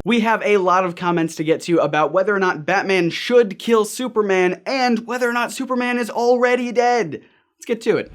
We have a lot of comments to get to about whether or not Batman should kill Superman and whether or not Superman is already dead. Let's get to it.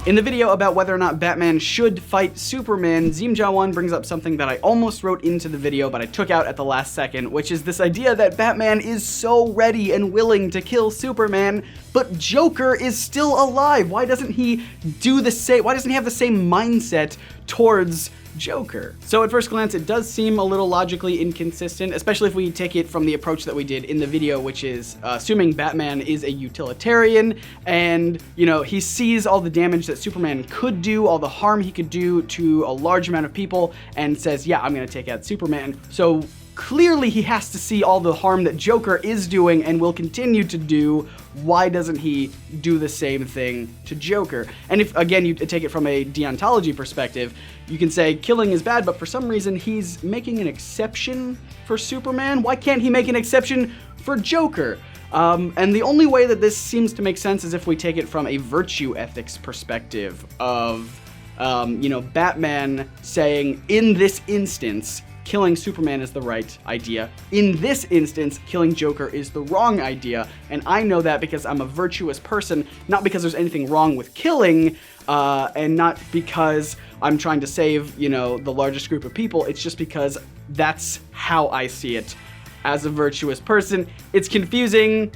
In the video about whether or not Batman should fight Superman, Zeemjawan brings up something that I almost wrote into the video, but I took out at the last second, which is this idea that Batman is so ready and willing to kill Superman, but Joker is still alive. Why doesn't he do the same? Why doesn't he have the same mindset towards Joker? So at first glance, it does seem a little logically inconsistent, especially if we take it from the approach that we did in the video, which is assuming Batman is a utilitarian and, you know, he sees all the damage that Superman could do, all the harm he could do to a large amount of people, and says, yeah, I'm gonna take out Superman. So clearly he has to see all the harm that Joker is doing and will continue to do. Why doesn't he do the same thing to Joker? And if, again, you take it from a deontology perspective, you can say killing is bad, but for some reason he's making an exception for Superman. Why can't he make an exception for Joker? And the only way that this seems to make sense is if we take it from a virtue ethics perspective of, you know, Batman saying, in this instance, killing Superman is the right idea. In this instance, killing Joker is the wrong idea. And I know that because I'm a virtuous person, not because there's anything wrong with killing, and not because I'm trying to save, you know, the largest group of people. It's just because that's how I see it as a virtuous person. It's confusing.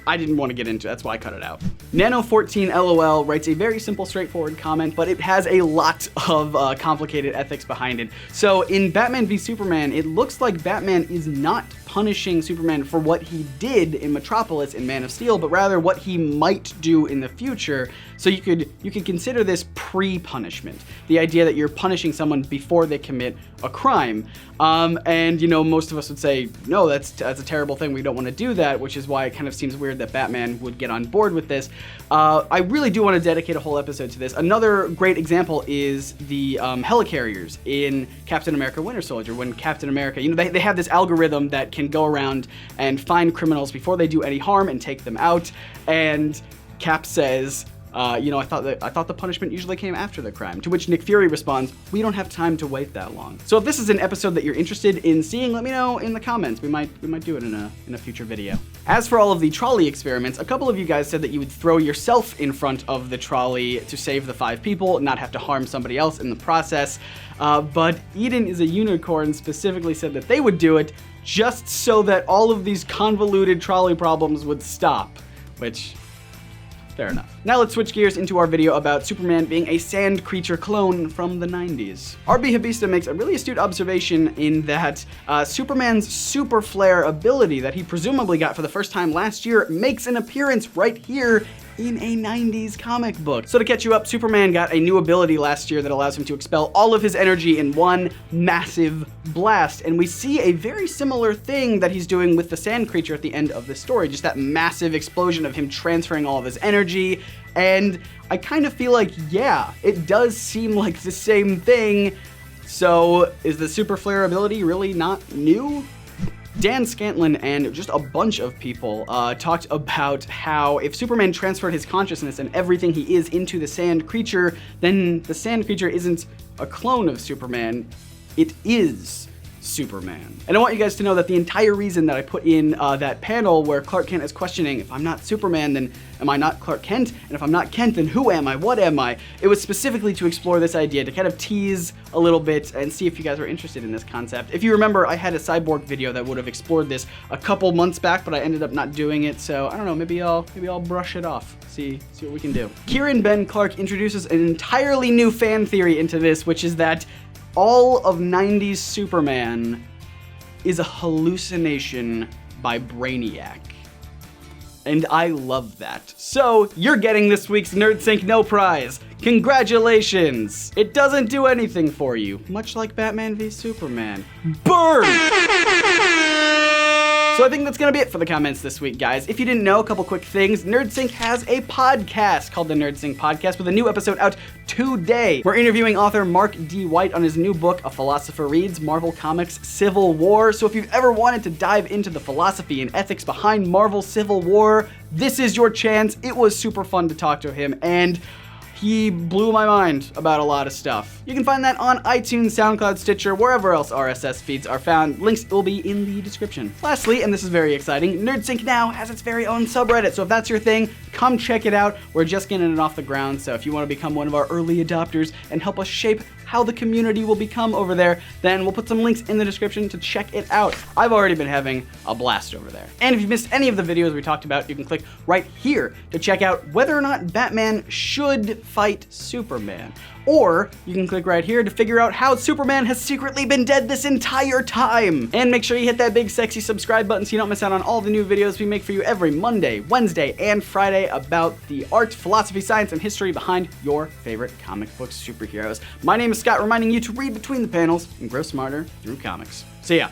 I didn't want to get into it, that's why I cut it out. Nano14LOL writes a very simple, straightforward comment, but it has a lot of complicated ethics behind it. So in Batman v Superman, it looks like Batman is not punishing Superman for what he did in Metropolis in Man of Steel, but rather what he might do in the future. So you could consider this pre-punishment, the idea that you're punishing someone before they commit a crime. And you know, most of us would say, no, that's a terrible thing. We don't want to do that, which is why it kind of seems weird that Batman would get on board with this. I really do want to dedicate a whole episode to this. Another great example is the helicarriers in Captain America Winter Soldier. When Captain America, you know, they have this algorithm that can go around and find criminals before they do any harm and take them out. And Cap says, you know, I thought the punishment usually came after the crime, to which Nick Fury responds, we don't have time to wait that long. So if this is an episode that you're interested in seeing, let me know in the comments. We might do it in a future video. As for all of the trolley experiments, a couple of you guys said that you would throw yourself in front of the trolley to save the 5 people, not have to harm somebody else in the process. But Eden is a Unicorn specifically said that they would do it just so that all of these convoluted trolley problems would stop, which, fair enough. Now let's switch gears into our video about Superman being a sand creature clone from the 90s. RB Hobista makes a really astute observation in that Superman's super flare ability that he presumably got for the first time last year makes an appearance right here in a 90s comic book. So to catch you up, Superman got a new ability last year that allows him to expel all of his energy in one massive blast, and we see a very similar thing that he's doing with the sand creature at the end of the story, just that massive explosion of him transferring all of his energy. And I kind of feel like, yeah, it does seem like the same thing. So is the super flare ability really not new? Dan Scantland and just a bunch of people talked about how if Superman transferred his consciousness and everything he is into the sand creature, then the sand creature isn't a clone of Superman, it is Superman. And I want you guys to know that the entire reason that I put in that panel where Clark Kent is questioning, if I'm not Superman, then am I not Clark Kent? And if I'm not Kent, then who am I? What am I? It was specifically to explore this idea, to kind of tease a little bit and see if you guys were interested in this concept. If you remember, I had a Cyborg video that would have explored this a couple months back, but I ended up not doing it, so I don't know, maybe I'll brush it off, see what we can do. Kieran Ben Clarke introduces an entirely new fan theory into this, which is that all of 90s Superman is a hallucination by Brainiac. And I love that. So, you're getting this week's NerdSync No Prize. Congratulations! It doesn't do anything for you, much like Batman v Superman. Burn! So I think that's gonna be it for the comments this week, guys. If you didn't know, a couple quick things. NerdSync has a podcast called the NerdSync Podcast with a new episode out today. We're interviewing author Mark D. White on his new book, A Philosopher Reads, Marvel Comics Civil War. So if you've ever wanted to dive into the philosophy and ethics behind Marvel Civil War, this is your chance. It was super fun to talk to him, and he blew my mind about a lot of stuff. You can find that on iTunes, SoundCloud, Stitcher, wherever else RSS feeds are found. Links will be in the description. Lastly, and this is very exciting, NerdSync now has its very own subreddit, so if that's your thing, come check it out. We're just getting it off the ground, so if you want to become one of our early adopters and help us shape how the community will become over there, then we'll put some links in the description to check it out. I've already been having a blast over there. And if you missed any of the videos we talked about, you can click right here to check out whether or not Batman should fight Superman. Or you can click right here to figure out how Superman has secretly been dead this entire time. And make sure you hit that big sexy subscribe button so you don't miss out on all the new videos we make for you every Monday, Wednesday, and Friday about the art, philosophy, science, and history behind your favorite comic book superheroes. My name is Scott, reminding you to read between the panels and grow smarter through comics. See ya.